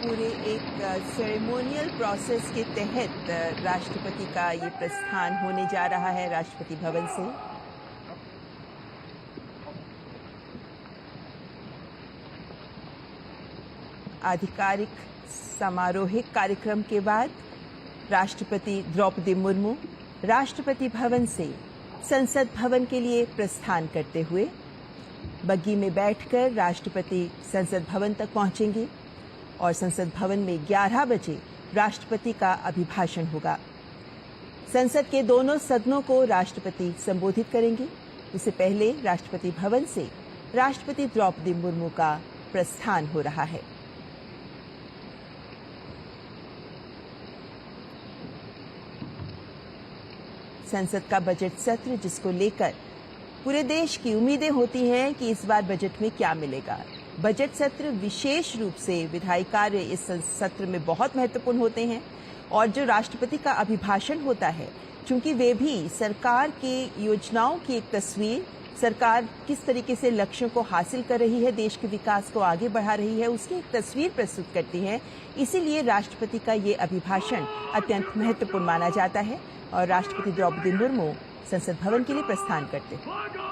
पूरे एक ceremonial process के तहत राष्ट्रपति का ये प्रस्थान होने जा रहा है राष्ट्रपति भवन से। आधिकारिक समारोहिक कार्यक्रम के बाद राष्ट्रपति द्रौपदी मुर्मू राष्ट्रपति भवन से संसद भवन के लिए प्रस्थान करते हुए बग्गी में बैठकर राष्ट्रपति संसद भवन तक पहुंचेंगे और संसद भवन में 11 बजे राष्ट्रपति का अभिभाषण होगा। संसद के दोनों सदनों को राष्ट्रपति संबोधित करेंगे। इससे पहले राष्ट्रपति भवन से राष्ट्रपति द्रौपदी मुर्मू का प्रस्थान हो रहा है। संसद का बजट सत्र, जिसको लेकर पूरे देश की उम्मीदें होती हैं कि इस बार बजट में क्या मिलेगा। बजट सत्र विशेष रूप से विधायी कार्य इस सत्र में बहुत महत्वपूर्ण होते हैं और जो राष्ट्रपति का अभिभाषण होता है, चूंकि वे भी सरकार की योजनाओं की एक तस्वीर, सरकार किस तरीके से लक्ष्यों को हासिल कर रही है, देश के विकास को आगे बढ़ा रही है, उसकी एक तस्वीर प्रस्तुत करती है। इसीलिए राष्ट्रपति का ये अभिभाषण अत्यंत महत्वपूर्ण माना जाता है और राष्ट्रपति द्रौपदी मुर्मू संसद भवन के लिए प्रस्थान करते हैं।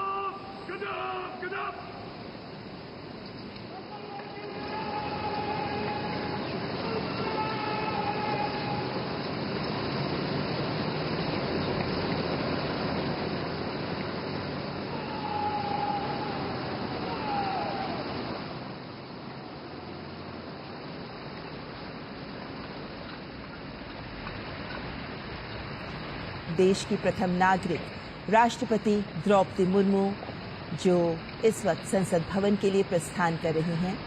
देश की प्रथम नागरिक राष्ट्रपति द्रौपदी मुर्मू जो इस वक्त संसद भवन के लिए प्रस्थान कर रही हैं,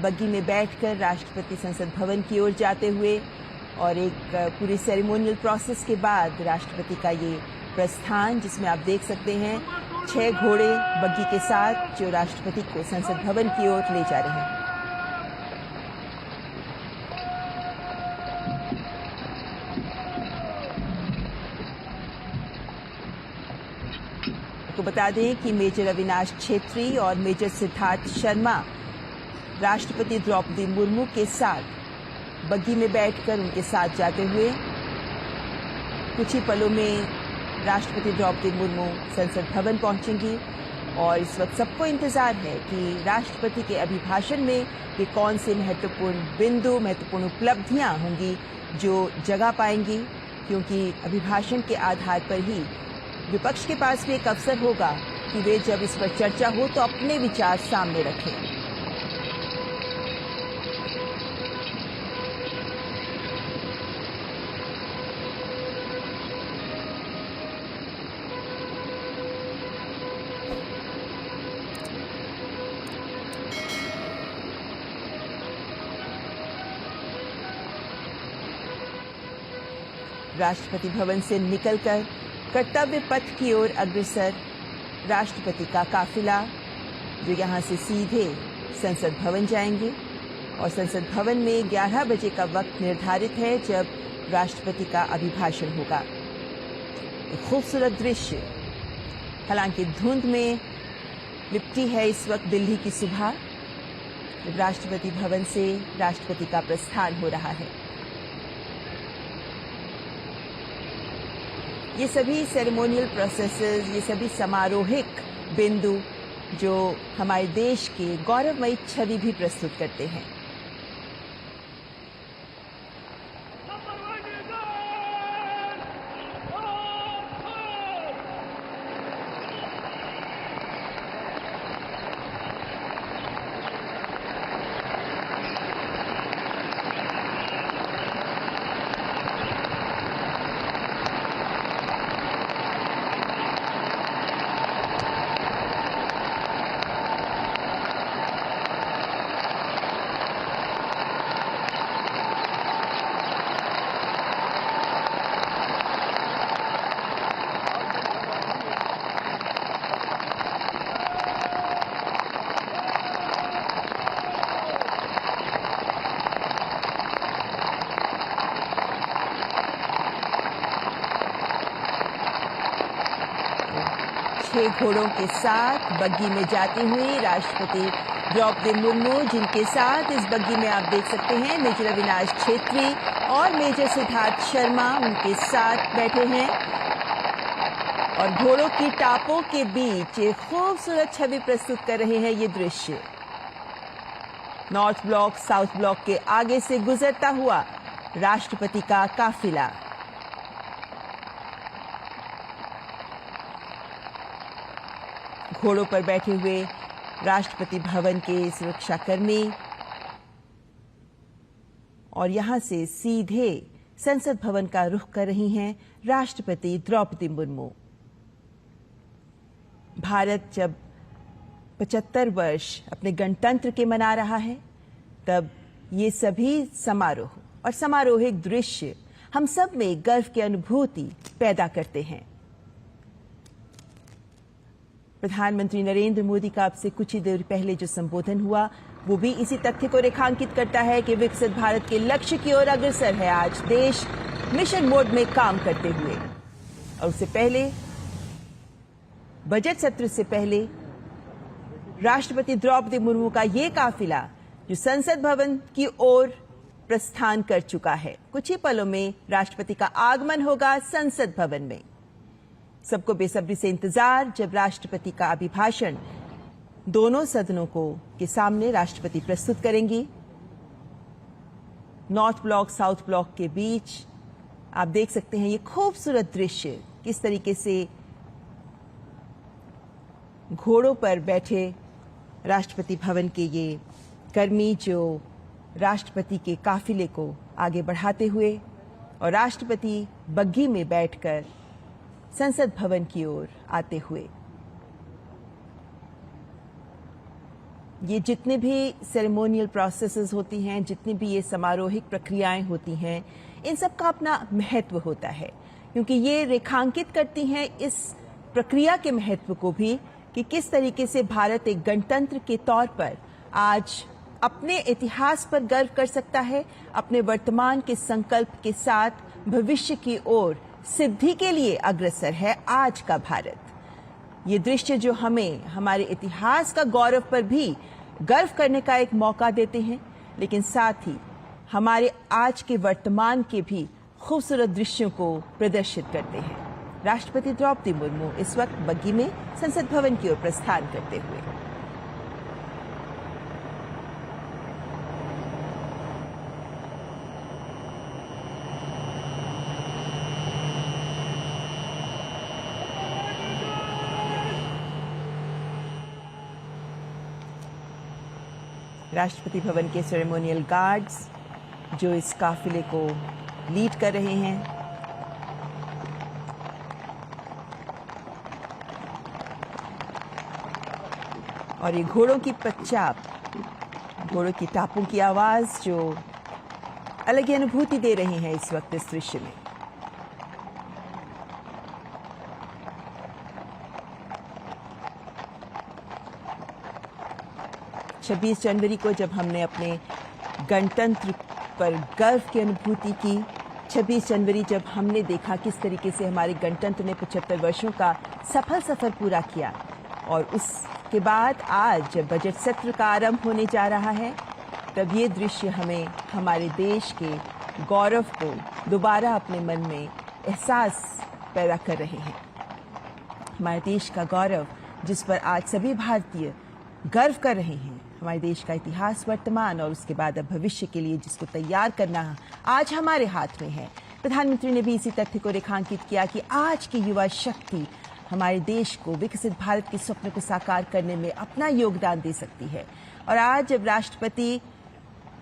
बग्गी में बैठकर राष्ट्रपति संसद भवन की ओर जाते हुए और एक पूरी सेरेमोनियल प्रोसेस के बाद राष्ट्रपति का ये प्रस्थान, जिसमें आप देख सकते हैं 6 घोड़े बग्गी के साथ जो राष्ट्रपति को संसद भवन की ओर ले जा रहे हैं। तो बता दें कि मेजर अविनाश छेत्री और मेजर सिद्धार्थ शर्मा राष्ट्रपति द्रौपदी मुर्मू के साथ बग्गी में बैठकर उनके साथ जाते हुए कुछ ही पलों में राष्ट्रपति द्रौपदी मुर्मू संसद भवन पहुंचेंगी और इस वक्त सबको इंतजार है कि राष्ट्रपति के अभिभाषण में वे कौन से महत्वपूर्ण बिंदु, महत्वपूर्ण उपलब्धियां होंगी जो जगह पाएंगी, क्योंकि अभिभाषण के आधार पर ही विपक्ष के पास भी एक अवसर होगा कि वे जब इस पर चर्चा हो तो अपने विचार सामने रखें। राष्ट्रपति भवन से निकलकर कर्तव्य पथ की ओर अग्रसर राष्ट्रपति का काफिला, जो यहां से सीधे संसद भवन जाएंगे और संसद भवन में 11 बजे का वक्त निर्धारित है जब राष्ट्रपति का अभिभाषण होगा। एक खूबसूरत दृश्य, हालांकि धुंध में लिपटी है इस वक्त दिल्ली की सुबह, जब राष्ट्रपति भवन से राष्ट्रपति का प्रस्थान हो रहा है। ये सभी सेरेमोनियल प्रोसेसेस, ये सभी समारोहिक बिंदु जो हमारे देश की गौरवमयी छवि भी प्रस्तुत करते हैं। 6 घोड़ों के साथ बग्गी में जाती हुई राष्ट्रपति द्रौपदी मुर्मू, जिनके साथ इस बग्गी में आप देख सकते हैं मेजर अविनाश छेत्री और मेजर सिद्धार्थ शर्मा उनके साथ बैठे हैं और घोड़ों की टापों के बीच एक खूबसूरत छवि प्रस्तुत कर रहे हैं ये दृश्य। नॉर्थ ब्लॉक साउथ ब्लॉक के आगे से गुजरता हुआ राष्ट्रपति का काफिला। घोड़ों पर बैठे हुए राष्ट्रपति भवन के सुरक्षाकर्मी और यहां से सीधे संसद भवन का रुख कर रही हैं राष्ट्रपति द्रौपदी मुर्मू। भारत जब 75 वर्ष अपने गणतंत्र के मना रहा है, तब ये सभी समारोह और समारोहिक दृश्य हम सब में गर्व की अनुभूति पैदा करते हैं। प्रधानमंत्री नरेंद्र मोदी का अब से कुछ ही देर पहले जो संबोधन हुआ, वो भी इसी तथ्य को रेखांकित करता है कि विकसित भारत के लक्ष्य की ओर अग्रसर है आज देश मिशन मोड में काम करते हुए। और उससे पहले बजट सत्र से पहले राष्ट्रपति द्रौपदी मुर्मू का ये काफिला जो संसद भवन की ओर प्रस्थान कर चुका है, कुछ ही पलों में राष्ट्रपति का आगमन होगा संसद भवन में। सबको बेसब्री से इंतजार, जब राष्ट्रपति का अभिभाषण दोनों सदनों के सामने राष्ट्रपति प्रस्तुत करेंगी। नॉर्थ ब्लॉक साउथ ब्लॉक के बीच आप देख सकते हैं ये खूबसूरत दृश्य, किस तरीके से घोड़ों पर बैठे राष्ट्रपति भवन के ये कर्मी जो राष्ट्रपति के काफिले को आगे बढ़ाते हुए और राष्ट्रपति बग्गी में बैठकर संसद भवन की ओर आते हुए। ये जितने भी सेरेमोनियल प्रोसेसेस होती हैं, जितनी भी ये समारोहिक प्रक्रियाएं होती हैं, इन सब का अपना महत्व होता है, क्योंकि ये रेखांकित करती हैं इस प्रक्रिया के महत्व को भी कि किस तरीके से भारत एक गणतंत्र के तौर पर आज अपने इतिहास पर गर्व कर सकता है, अपने वर्तमान के संकल्प के साथ भविष्य की ओर सिद्धि के लिए अग्रसर है आज का भारत। ये दृश्य जो हमें हमारे इतिहास का गौरव पर भी गर्व करने का एक मौका देते हैं, लेकिन साथ ही हमारे आज के वर्तमान के भी खूबसूरत दृश्यों को प्रदर्शित करते हैं। राष्ट्रपति द्रौपदी मुर्मू इस वक्त बग्गी में संसद भवन की ओर प्रस्थान करते हुए। राष्ट्रपति भवन के सेरेमोनियल गार्ड्स जो इस काफिले को लीड कर रहे हैं, और ये घोड़ों की पच्चाप, घोड़ों की टापों की आवाज जो अलग ही अनुभूति दे रही है इस वक्त इस दृश्य में। छब्बीस जनवरी को जब हमने अपने गणतंत्र पर गर्व की अनुभूति की, 26 जनवरी जब हमने देखा किस तरीके से हमारे गणतंत्र ने 75 वर्षों का सफल सफर पूरा किया, और उसके बाद आज जब बजट सत्र का आरंभ होने जा रहा है, तब ये दृश्य हमें हमारे देश के गौरव को दोबारा अपने मन में एहसास पैदा कर रहे हैं। हमारे देश का गौरव जिस पर आज सभी भारतीय गर्व कर रहे हैं, हमारे देश का इतिहास, वर्तमान और उसके बाद अब भविष्य के लिए जिसको तैयार करना आज हमारे हाथ में है। प्रधानमंत्री ने भी इसी तथ्य को रेखांकित किया कि आज की युवा शक्ति हमारे देश को विकसित भारत के स्वप्न को साकार करने में अपना योगदान दे सकती है। और आज जब राष्ट्रपति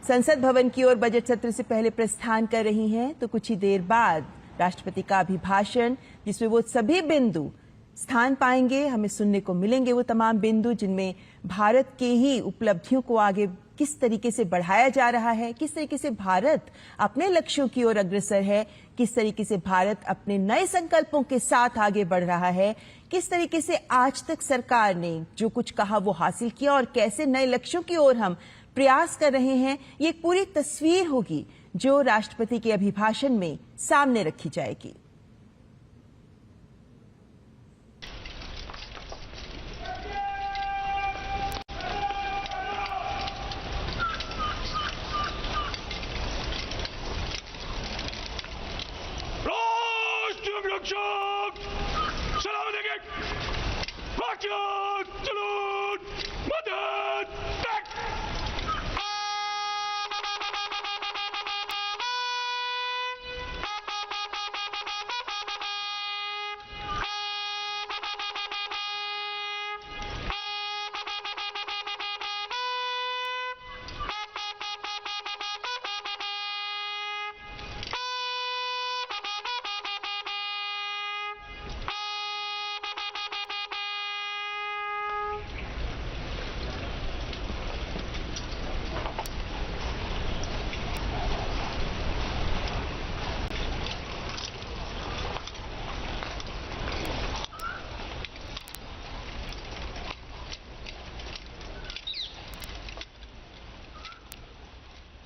संसद भवन की ओर बजट सत्र से पहले प्रस्थान कर रही हैं, तो कुछ ही देर बाद राष्ट्रपति का अभिभाषण, जिसमें वो सभी बिंदु स्थान पाएंगे, हमें सुनने को मिलेंगे, वो तमाम बिंदु जिनमें भारत के ही उपलब्धियों को आगे किस तरीके से बढ़ाया जा रहा है, किस तरीके से भारत अपने लक्ष्यों की ओर अग्रसर है, किस तरीके से भारत अपने नए संकल्पों के साथ आगे बढ़ रहा है, किस तरीके से आज तक सरकार ने जो कुछ कहा वो हासिल किया और कैसे नए लक्ष्यों की ओर हम प्रयास कर रहे हैं। ये एक पूरी तस्वीर होगी जो राष्ट्रपति के अभिभाषण में सामने रखी जाएगी।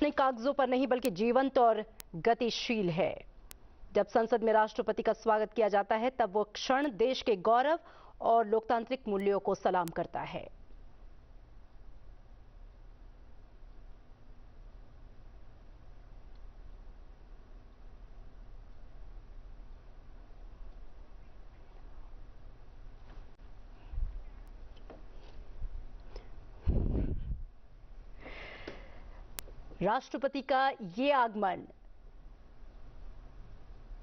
संवैधानिक कागजों पर नहीं बल्कि जीवंत और गतिशील है। जब संसद में राष्ट्रपति का स्वागत किया जाता है तब वो क्षण देश के गौरव और लोकतांत्रिक मूल्यों को सलाम करता है। राष्ट्रपति का ये आगमन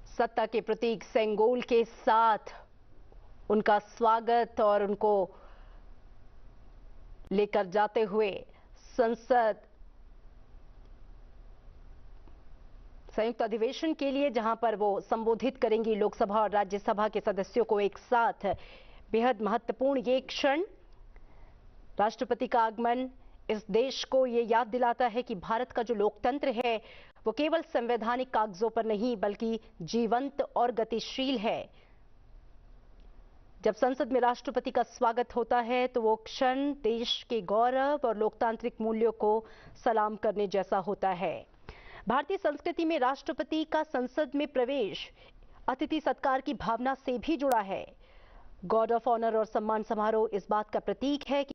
सत्ता के प्रतीक सेंगोल के साथ उनका स्वागत और उनको लेकर जाते हुए संसद संयुक्त अधिवेशन के लिए, जहां पर वो संबोधित करेंगी लोकसभा और राज्यसभा के सदस्यों को एक साथ। बेहद महत्वपूर्ण ये क्षण, राष्ट्रपति का आगमन इस देश को ये याद दिलाता है कि भारत का जो लोकतंत्र है वो केवल संवैधानिक कागजों पर नहीं बल्कि जीवंत और गतिशील है। जब संसद में राष्ट्रपति का स्वागत होता है तो वो क्षण देश के गौरव और लोकतांत्रिक मूल्यों को सलाम करने जैसा होता है। भारतीय संस्कृति में राष्ट्रपति का संसद में प्रवेश अतिथि सत्कार की भावना से भी जुड़ा है। गार्ड ऑफ ऑनर और सम्मान समारोह इस बात का प्रतीक है कि